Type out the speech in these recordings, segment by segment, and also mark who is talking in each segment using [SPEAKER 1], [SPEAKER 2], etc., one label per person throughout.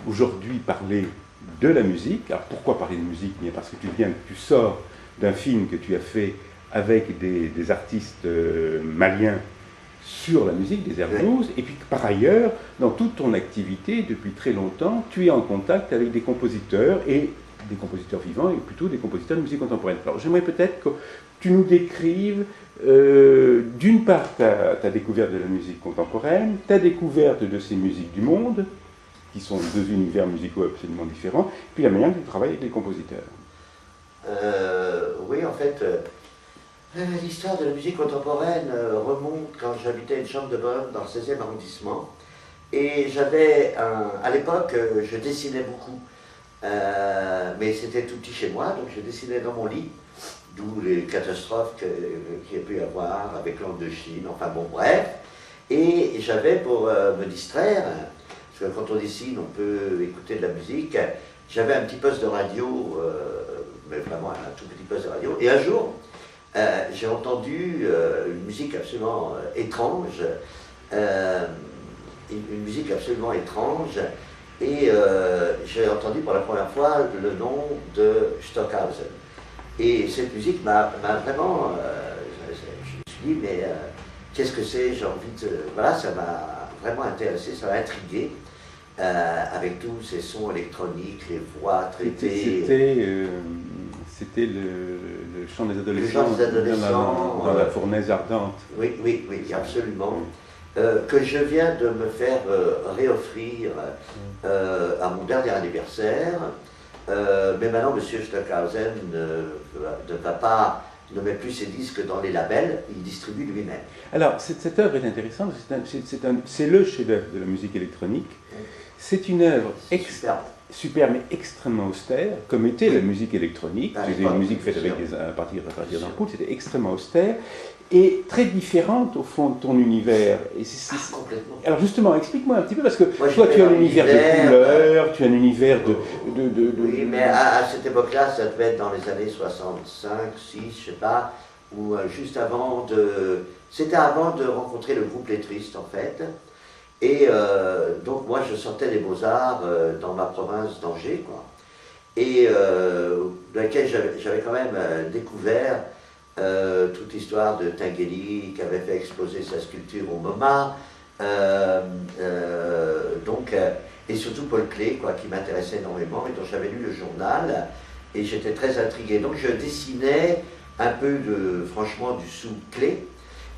[SPEAKER 1] aujourd'hui parler de la musique. Alors pourquoi parler de musique? Bien parce que tu sors d'un film que tu as fait avec des artistes maliens sur la musique, des airs blues, et puis par ailleurs, dans toute ton activité, depuis très longtemps, tu es en contact avec des compositeurs, et des compositeurs vivants, et plutôt des compositeurs de musique contemporaine. Alors j'aimerais peut-être que tu nous décrives, d'une part, ta découverte de la musique contemporaine, ta découverte de ces musiques du monde, qui sont deux univers musicaux absolument différents, puis la manière dont tu travailles avec les compositeurs.
[SPEAKER 2] Oui, en fait, l'histoire de la musique contemporaine remonte quand j'habitais une chambre de bonne dans le 16e arrondissement. Et j'avais à l'époque, je dessinais beaucoup, mais c'était tout petit chez moi, donc je dessinais dans mon lit, d'où les catastrophes qu'il y a pu y avoir avec l'Anne de Chine, enfin bon, bref. Et j'avais pour me distraire, parce que quand on dessine, on peut écouter de la musique, j'avais un petit poste de radio, mais vraiment un tout petit poste de radio, et un jour, j'ai entendu une musique absolument étrange, une musique absolument étrange, et j'ai entendu pour la première fois le nom de Stockhausen. Et cette musique m'a vraiment, je me suis dit, mais qu'est-ce que c'est, j'ai envie de... Voilà, ça m'a vraiment intéressé, ça m'a intrigué, avec tous ces sons électroniques, les voix traitées.
[SPEAKER 1] C'était le chant des adolescents,
[SPEAKER 2] dans
[SPEAKER 1] la fournaise ardente.
[SPEAKER 2] Oui, absolument. Que je viens de me faire réoffrir à mon dernier anniversaire. Mais maintenant, M. Stockhausen ne met plus ses disques dans les labels, il distribue lui-même.
[SPEAKER 1] Alors, cette œuvre est intéressante, c'est le chef-d'œuvre de la musique électronique. C'est une œuvre superbe mais extrêmement austère, comme était la musique électronique. C'était une musique faite à partir d'ampoules, c'était extrêmement austère et très différente au fond de ton univers.
[SPEAKER 2] Complètement.
[SPEAKER 1] Alors justement, explique-moi un petit peu, parce que toi tu as un univers de couleurs, tu as un univers de...
[SPEAKER 2] Oui, mais à cette époque-là, ça devait être dans les années 65, 6, je sais pas, ou juste avant de... C'était avant de rencontrer le groupe Les Tristes, en fait. Et donc moi je sortais des Beaux-Arts dans ma province d'Angers, quoi. Et dans laquelle j'avais quand même découvert toute l'histoire de Tinguely qui avait fait exposer sa sculpture au MoMA, et surtout Paul Klee, quoi, qui m'intéressait énormément et dont j'avais lu le journal, et j'étais très intrigué. Donc je dessinais un peu franchement du sous Klee,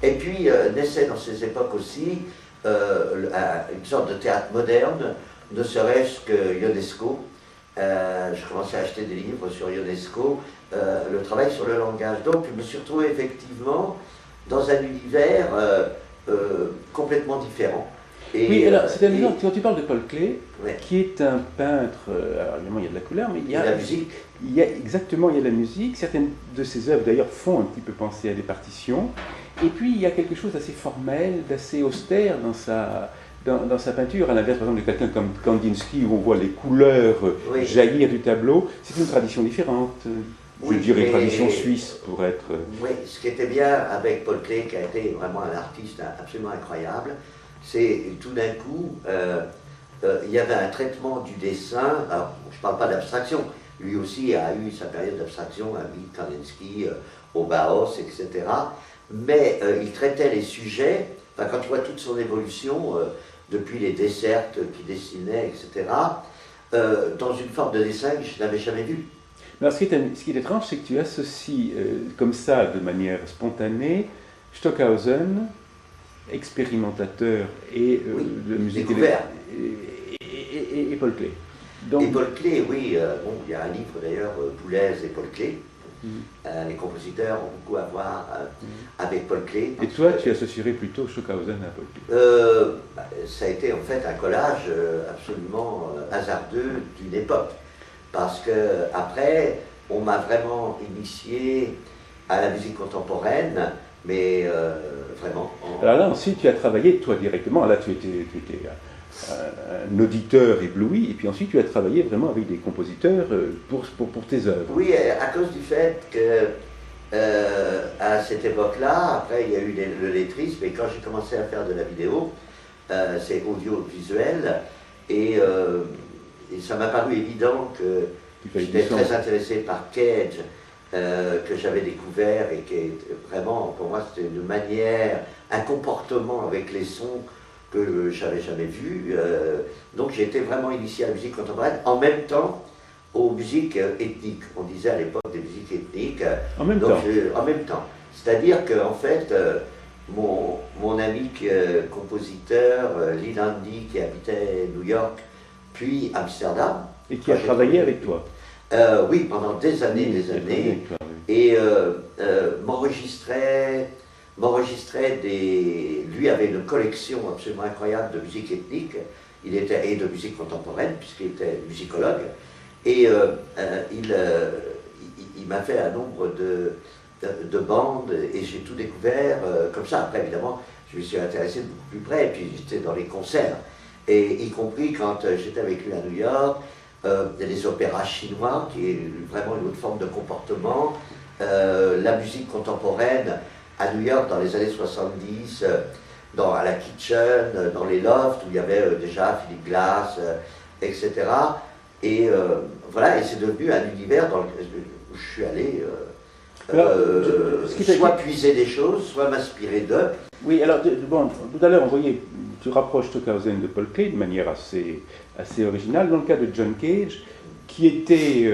[SPEAKER 2] et puis naissait dans ces époques aussi une sorte de théâtre moderne, ne serait-ce que Ionesco. Je commençais à acheter des livres sur Ionesco, le travail sur le langage. Donc je me suis retrouvé effectivement dans un univers complètement différent.
[SPEAKER 1] Et, oui, alors c'est amusant, quand tu parles de Paul Klee, qui est un peintre, alors évidemment il y a de la couleur, mais il y a
[SPEAKER 2] la musique.
[SPEAKER 1] Il y a la musique, certaines de ses œuvres d'ailleurs font un petit peu penser à des partitions, et puis il y a quelque chose d'assez formel, d'assez austère dans sa peinture, à l'inverse par exemple de quelqu'un comme Kandinsky où on voit les couleurs jaillir du tableau. C'est une tradition différente, je dirais tradition suisse pour être...
[SPEAKER 2] Oui, ce qui était bien avec Paul Klee, qui a été vraiment un artiste absolument incroyable, c'est tout d'un coup, il y avait un traitement du dessin, alors je ne parle pas d'abstraction, lui aussi a eu sa période d'abstraction, a mis Kandinsky au Bauhaus, etc. Mais il traitait les sujets, enfin, quand tu vois toute son évolution, depuis les dessertes qu'il dessinait, etc., dans une forme de dessin que je n'avais jamais vue.
[SPEAKER 1] Alors, ce qui est étrange, c'est que tu associes comme ça, de manière spontanée, Stockhausen, expérimentateur et de musique et Paul Klee.
[SPEAKER 2] Donc, et Paul Klee, oui, bon, il y a un livre d'ailleurs, Boulez et Paul Klee. Les compositeurs ont beaucoup à voir avec Paul Klee.
[SPEAKER 1] Et toi, tu associerais plutôt Stockhausen à Paul Klee?
[SPEAKER 2] Ça a été en fait un collage absolument hasardeux d'une époque. Parce que après, on m'a vraiment initié à la musique contemporaine, mais vraiment...
[SPEAKER 1] Alors là, ensuite, tu as travaillé, toi, directement. Là, tu étais un auditeur ébloui, et puis ensuite, tu as travaillé vraiment avec des compositeurs pour tes œuvres.
[SPEAKER 2] Oui, à cause du fait que, à cette époque-là, après, il y a eu le lettrisme, mais quand j'ai commencé à faire de la vidéo, c'est audiovisuel, et et ça m'a paru évident que j'étais très intéressé par Cage, que j'avais découvert et qui est vraiment, pour moi, c'était une manière, un comportement avec les sons que j'avais jamais vu. Donc j'ai été vraiment initié à la musique contemporaine, en même temps aux musiques ethniques. On disait à l'époque des musiques ethniques.
[SPEAKER 1] En même temps.
[SPEAKER 2] En même temps. C'est-à-dire qu'en fait, mon ami compositeur, Lee Landy, qui habitait New York, puis Amsterdam.
[SPEAKER 1] Et qui a travaillé avec toi.
[SPEAKER 2] Oui, pendant des années, et m'enregistrait lui avait une collection absolument incroyable de musique ethnique, et de musique contemporaine, puisqu'il était musicologue, et il m'a fait un nombre de bandes, et j'ai tout découvert comme ça. Après, évidemment, je me suis intéressé de beaucoup plus près, et puis j'étais dans les concerts, et y compris quand j'étais avec lui à New York. Il y a les opéras chinois, qui est vraiment une autre forme de comportement. La musique contemporaine à New York dans les années 70, à la Kitchen, dans les lofts, où il y avait déjà Philip Glass, etc. Et voilà, et c'est devenu un univers dans lequel je suis allé soit puiser des choses, soit m'inspirer d'eux.
[SPEAKER 1] Oui, alors, bon, tout à l'heure, tu rapproches Stockhausen de Paul Klee de manière assez originale. Dans le cas de John Cage, qui était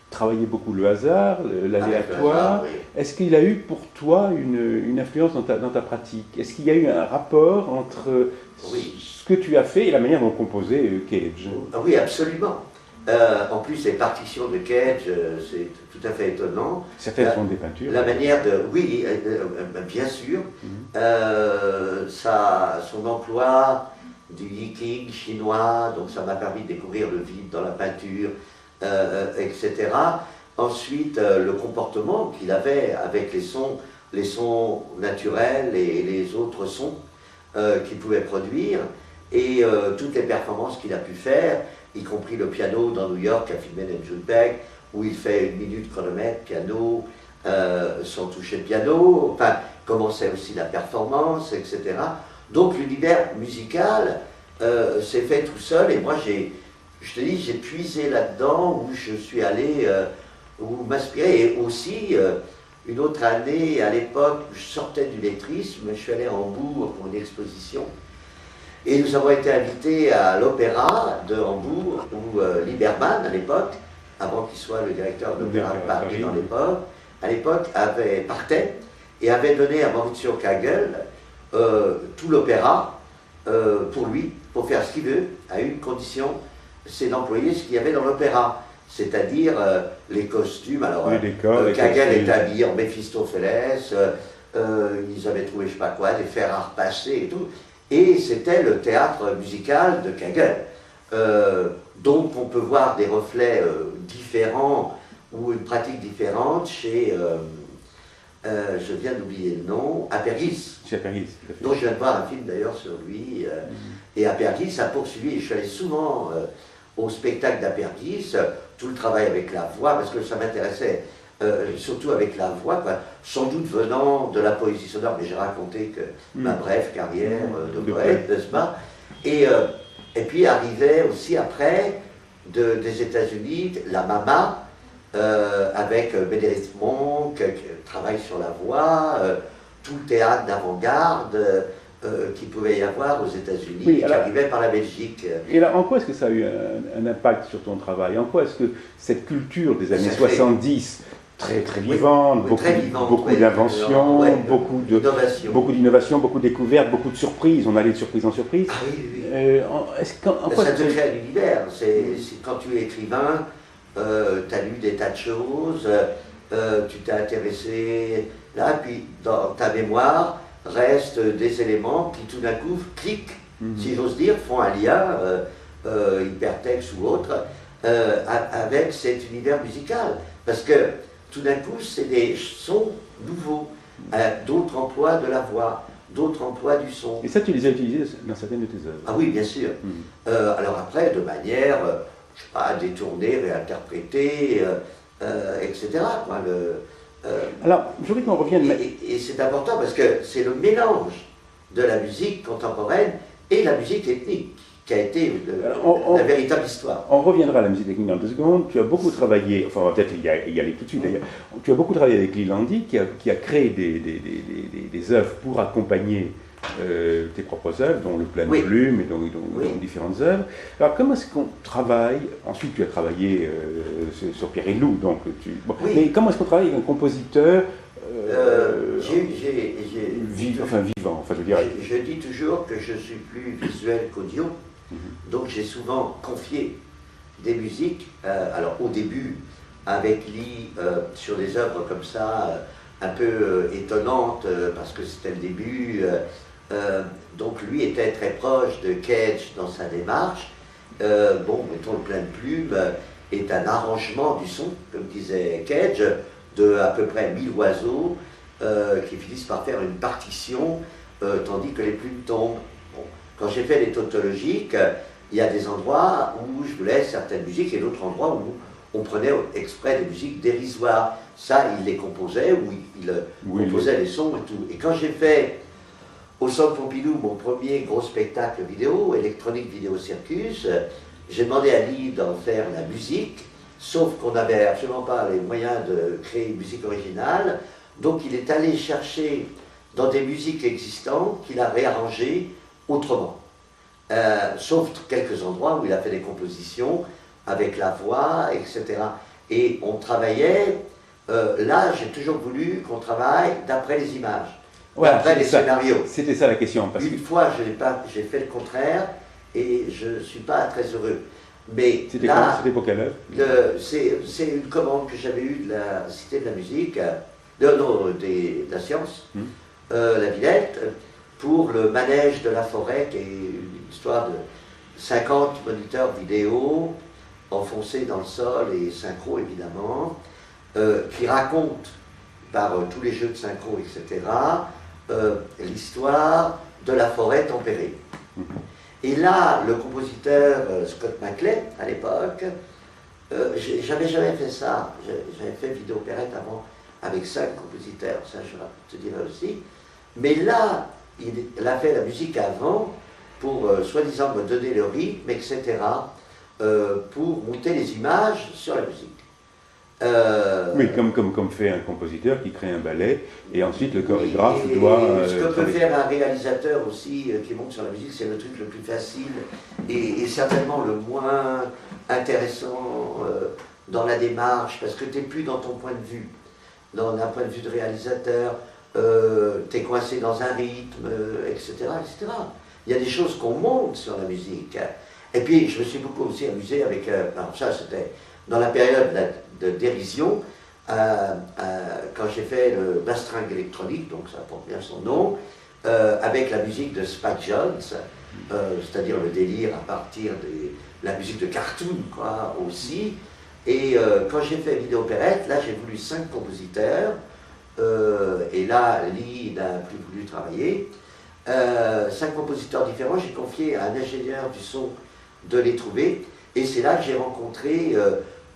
[SPEAKER 1] travaillait beaucoup le hasard, l'aléatoire, oui. Est-ce qu'il a eu pour toi une influence dans ta pratique? Est-ce qu'il y a eu un rapport entre ce que tu as fait et la manière dont composait Cage?
[SPEAKER 2] Oui, absolument. En plus, les partitions de Cage, c'est tout à fait étonnant.
[SPEAKER 1] Certaines sont des peintures.
[SPEAKER 2] La manière de... Oui, bien sûr. Son emploi du yiking chinois, donc ça m'a permis de découvrir le vide dans la peinture, etc. Ensuite, le comportement qu'il avait avec les sons naturels et les autres sons qu'il pouvait produire, et toutes les performances qu'il a pu faire, y compris le piano dans New York à filmer Nenjunpeg, où il fait 1 minute chronomètre, piano, sans toucher le piano, enfin, commençait aussi la performance, etc. Donc l'univers musical s'est fait tout seul, et moi je te dis, j'ai puisé là-dedans, où je suis allé, où m'inspirer, et aussi, une autre année, à l'époque, où je sortais du lettrisme, je suis allé à Hambourg pour une exposition, et nous avons été invités à l'Opéra de Hambourg, où Lieberman, à l'époque, avant qu'il soit le directeur de l'Opéra de Paris à l'époque, partait et avait donné à Maurizio Kagel tout l'opéra pour lui, pour faire ce qu'il veut, à une condition, c'est d'employer ce qu'il y avait dans l'opéra, c'est-à-dire les costumes. Alors, Kagel était habillé en Méphistophélès, ils avaient trouvé je ne sais pas quoi, des fers à repasser et tout. Et c'était le théâtre musical de Kagel, dont on peut voir des reflets différents ou une pratique différente chez, je viens d'oublier le nom, Apergis.
[SPEAKER 1] Chez Apergis.
[SPEAKER 2] Donc je viens de voir un film d'ailleurs sur lui. Et Apergis a poursuivi, je suis allé souvent au spectacle d'Apergis, tout le travail avec la voix, parce que ça m'intéressait. Surtout avec la voix, quoi, sans doute venant de la poésie sonore, mais j'ai raconté que ma brève carrière de poète, n'est-ce pas? Et puis arrivait aussi après des États-Unis, la Mama, avec Meredith Monk, qui travaille sur la voix, tout le théâtre d'avant-garde qu'il pouvait y avoir aux États-Unis, qui arrivait par la Belgique.
[SPEAKER 1] Et là, en quoi est-ce que ça a eu un impact sur ton travail? En quoi est-ce que cette culture des années 70, très vivante, beaucoup d'inventions, beaucoup d'innovations, beaucoup de découvertes, beaucoup de surprises, on allait de surprise en surprise.
[SPEAKER 2] Ah oui. Ça te crée un univers. Quand tu es écrivain, tu as lu des tas de choses, tu t'es intéressé là, puis dans ta mémoire restent des éléments qui tout d'un coup cliquent, si j'ose dire, font un lien, hypertexte ou autre, avec cet univers musical. Parce que tout d'un coup, c'est des sons nouveaux, d'autres emplois de la voix, d'autres emplois du son.
[SPEAKER 1] Et ça, tu les as utilisés dans certaines de tes œuvres?
[SPEAKER 2] Ah oui, bien sûr. Alors après, de manière, je sais pas, détournée, réinterprétée, etc. Quoi,
[SPEAKER 1] alors, je voudrais qu'on revienne...
[SPEAKER 2] Et c'est important parce que c'est le mélange de la musique contemporaine et la musique ethnique qui a été la véritable histoire.
[SPEAKER 1] On reviendra à la musique technique dans 2 secondes. Tu as beaucoup travaillé, enfin on va peut-être y aller tout de suite d'ailleurs, tu as beaucoup travaillé avec Lee Landy qui a créé des œuvres pour accompagner tes propres œuvres, dont le plein de plume et dont différentes œuvres. Alors comment est-ce qu'on travaille, ensuite tu as travaillé sur Pierre et Lou, donc mais comment est-ce qu'on travaille avec un compositeur vivant, enfin je dirais.
[SPEAKER 2] Je dis toujours que je suis plus visuel qu'audio, donc j'ai souvent confié des musiques, alors au début avec Lee sur des œuvres comme ça, un peu étonnantes, parce que c'était le début, donc lui était très proche de Cage dans sa démarche. Mettons le plein de plume est un arrangement du son, comme disait Cage, de à peu près 1000 oiseaux qui finissent par faire une partition, tandis que les plumes tombent. Bon. Quand j'ai fait les tautologiques, il y a des endroits où je voulais certaines musiques et d'autres endroits où on prenait exprès des musiques dérisoires. Ça, il les composait, ou il composait les sons et tout. Et quand j'ai fait au Centre Pompidou mon premier gros spectacle vidéo, Electronic Video Circus, j'ai demandé à Lee d'en faire la musique, sauf qu'on n'avait absolument pas les moyens de créer une musique originale. Donc il est allé chercher dans des musiques existantes qu'il a réarrangées autrement. Sauf quelques endroits où il a fait des compositions avec la voix, etc. Et on travaillait, là j'ai toujours voulu qu'on travaille d'après les images, d'après les scénarios.
[SPEAKER 1] C'était ça la question.
[SPEAKER 2] Une fois j'ai fait le contraire et je ne suis pas très heureux. Mais
[SPEAKER 1] c'était pour quelle œuvre?
[SPEAKER 2] C'est une commande que j'avais eue de la Cité de la Musique, de la Science, la Villette, pour le manège de la forêt, qui est une histoire de 50 moniteurs vidéo enfoncés dans le sol et synchro évidemment, qui raconte par tous les jeux de synchro, etc., l'histoire de la forêt tempérée. Et là, le compositeur Scott McClay, à l'époque, j'avais jamais fait ça. J'avais fait vidéo-opérette avant avec 5 compositeurs, ça je te dirais aussi. Mais là, il a fait la musique avant pour soi-disant me donner le rythme, etc., pour monter les images sur la musique.
[SPEAKER 1] Oui, comme fait un compositeur qui crée un ballet, et ensuite le chorégraphe doit...
[SPEAKER 2] ce que peut faire un réalisateur aussi qui monte sur la musique, c'est le truc le plus facile et certainement le moins intéressant dans la démarche, parce que tu n'es plus dans ton point de vue, d'un point de vue de réalisateur, tu es coincé dans un rythme, etc., etc. Il y a des choses qu'on monte sur la musique. Et puis, je me suis beaucoup aussi amusé avec... alors ça, c'était dans la période de dérision, quand j'ai fait le bastringue électronique, donc ça porte bien son nom, avec la musique de Spike Jones, c'est-à-dire le délire à partir de la musique de cartoon, quoi, aussi. Et quand j'ai fait Vidéo-opérette, là j'ai voulu 5 compositeurs, et là Lee n'a plus voulu travailler. 5 compositeurs différents, j'ai confié à un ingénieur du son de les trouver, et c'est là que j'ai rencontré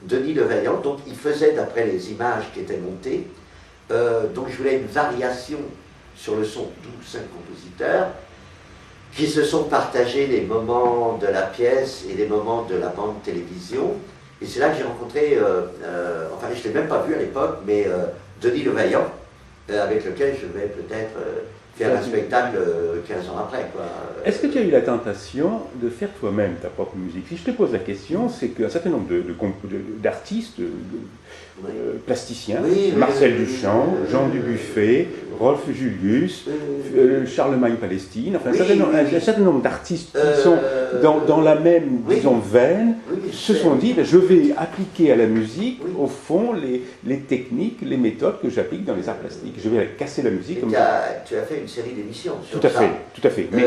[SPEAKER 2] Denis Levaillant. Donc il faisait d'après les images qui étaient montées, donc je voulais une variation sur le son, d'où 5 compositeurs, qui se sont partagés les moments de la pièce et les moments de la bande télévision. Et c'est là que j'ai rencontré, enfin je ne l'ai même pas vu à l'époque, mais Denis Levaillant, avec lequel je vais peut-être faire un spectacle 15 ans après.
[SPEAKER 1] Est-ce que tu as eu la tentation de faire toi-même ta propre musique? Si je te pose la question, c'est qu'un certain nombre d'artistes, plasticiens, Marcel Duchamp, Jean Dubuffet, Rolf Julius, Charlemagne Palestine, enfin un certain nombre d'artistes qui sont dans la même, disons, veine, se sont dit, je vais appliquer à la musique, au fond, les techniques, les méthodes que j'applique dans les arts plastiques. Je vais casser la musique comme ça.
[SPEAKER 2] Tu as fait une série d'émissions sur
[SPEAKER 1] ça. Tout à fait.
[SPEAKER 2] Mais...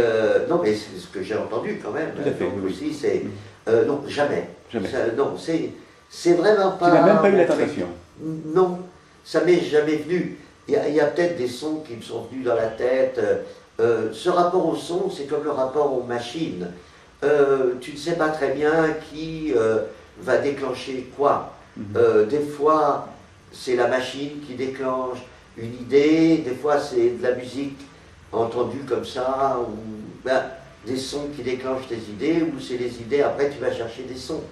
[SPEAKER 2] non, mais c'est ce que j'ai entendu quand même.
[SPEAKER 1] Tout à fait,
[SPEAKER 2] donc
[SPEAKER 1] oui.
[SPEAKER 2] Aussi, c'est... non, jamais. Ça, non, c'est vraiment pas...
[SPEAKER 1] Tu n'as même pas eu la tentation?
[SPEAKER 2] Non, ça m'est jamais venu. Il y a peut-être des sons qui me sont venus dans la tête. Ce rapport au son, c'est comme le rapport aux machines. Tu ne sais pas très bien qui va déclencher quoi. Des fois, c'est la machine qui déclenche une idée, des fois c'est de la musique entendue comme ça. des sons qui déclenchent des idées, ou c'est les idées, après tu vas chercher des sons.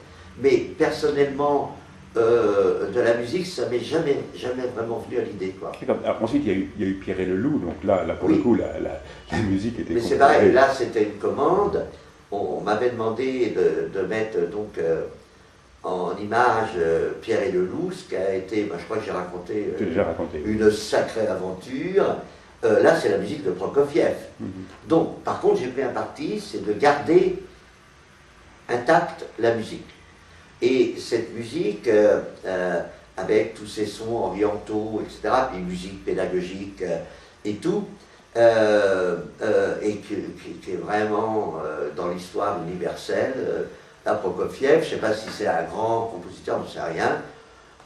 [SPEAKER 2] Mais personnellement, de la musique, ça m'est jamais vraiment venu à l'idée, quoi.
[SPEAKER 1] Alors, ensuite, il y a eu Pierre et le Loup, donc là pour le coup, la musique était...
[SPEAKER 2] Mais c'est pareil, là c'était une commande, on m'avait demandé de mettre donc en image Pierre et le Loup, ce qui a été, je crois que j'ai raconté, une sacrée aventure. Là c'est la musique de Prokofiev. Donc, par contre, j'ai pris un parti, c'est de garder intacte la musique. Et cette musique, avec tous ces sons orientaux, etc., puis musique pédagogique et tout, et qui est vraiment dans l'histoire universelle, à Prokofiev, je ne sais pas si c'est un grand compositeur, je ne sais rien,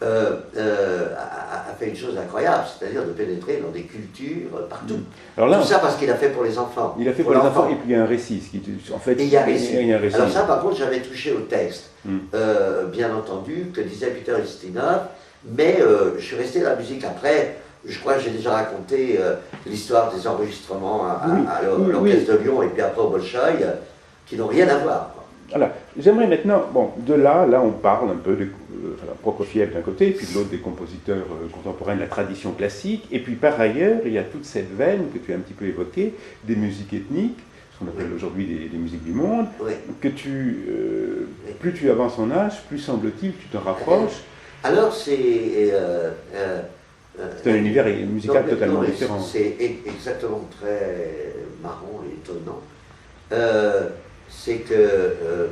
[SPEAKER 2] a fait une chose incroyable, c'est-à-dire de pénétrer dans des cultures partout. Alors là, tout ça parce qu'il a fait pour les enfants.
[SPEAKER 1] Il a fait pour les enfants, et puis il y a un récit. En fait,
[SPEAKER 2] et il y a un récit. Alors ça,
[SPEAKER 1] ça,
[SPEAKER 2] par contre, j'avais touché au texte, bien entendu, que disait Peter Ustinov, mais je suis resté dans la musique après. Je crois que j'ai déjà raconté l'histoire des enregistrements à l'Orchestre de Lyon et puis après au Bolchoï, qui n'ont rien à voir.
[SPEAKER 1] Alors, j'aimerais maintenant, de là on parle un peu de Prokofiev d'un côté, et puis de l'autre des compositeurs contemporains de la tradition classique, et puis par ailleurs, il y a toute cette veine que tu as un petit peu évoquée, des musiques ethniques, ce qu'on appelle aujourd'hui des musiques du monde, que plus tu avances en âge, plus semble-t-il, tu te rapproches.
[SPEAKER 2] Alors c'est
[SPEAKER 1] un univers musical totalement différent.
[SPEAKER 2] C'est exactement très marrant et étonnant. C'est que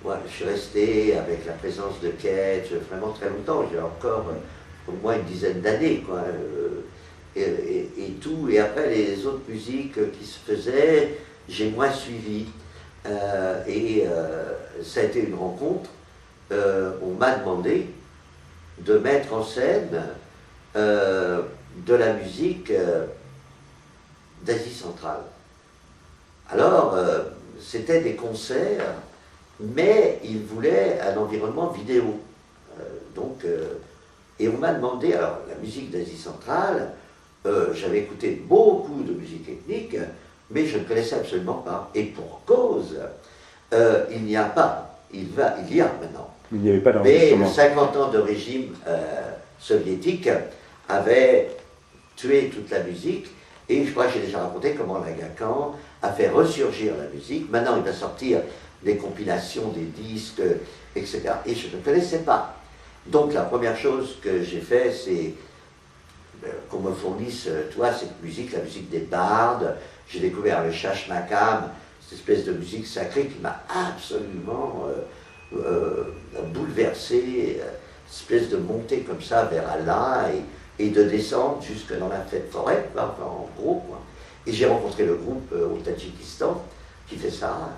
[SPEAKER 2] je suis resté avec la présence de Cage vraiment très longtemps, j'ai encore au moins une dizaine d'années, quoi, et tout. Et après, les autres musiques qui se faisaient, j'ai moins suivi. Ça a été une rencontre. On m'a demandé de mettre en scène de la musique d'Asie centrale. Alors, c'était des concerts, mais ils voulaient un environnement vidéo. Et on m'a demandé, alors la musique d'Asie centrale, j'avais écouté beaucoup de musique ethnique, mais je ne connaissais absolument pas. Et pour cause, il n'y a pas, il y a maintenant.
[SPEAKER 1] Il n'y avait pas d'enregistrement.
[SPEAKER 2] Mais 50 ans de régime soviétique avait tué toute la musique, et je crois que j'ai déjà raconté comment Laga Khan a fait ressurgir la musique. Maintenant, il va sortir des compilations, des disques, etc. Et je ne connaissais pas. Donc, la première chose que j'ai fait, c'est qu'on me fournisse, cette musique, la musique des bardes. J'ai découvert le Shashmakam, cette espèce de musique sacrée qui m'a absolument bouleversé, espèce de montée comme ça vers Allah et de descendre jusque dans la fête forêt, en gros, quoi. Et j'ai rencontré le groupe au Tadjikistan qui fait ça,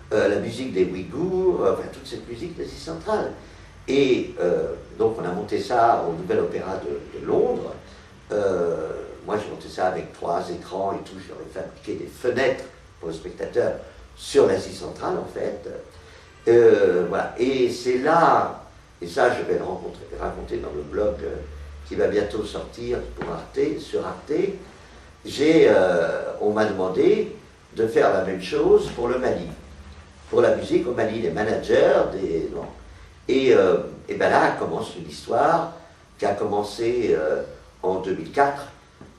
[SPEAKER 2] la musique des Ouïghours, toute cette musique d'Asie centrale. Et donc on a monté ça au Nouvel Opéra de Londres. Moi j'ai monté ça avec 3 écrans et tout, j'aurais fabriqué des fenêtres pour le spectateur sur l'Asie centrale en fait. Voilà. Et c'est là, et ça je vais le raconter dans le blog qui va bientôt sortir sur Arte, on m'a demandé de faire la même chose pour le Mali. Pour la musique au Mali, les managers, et bien là commence une histoire qui a commencé en 2004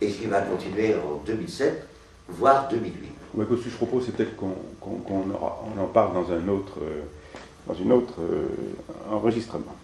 [SPEAKER 2] et qui va continuer en 2007, voire 2008.
[SPEAKER 1] Ouais, ce que je propose, c'est peut-être qu'on en parle dans un autre enregistrement.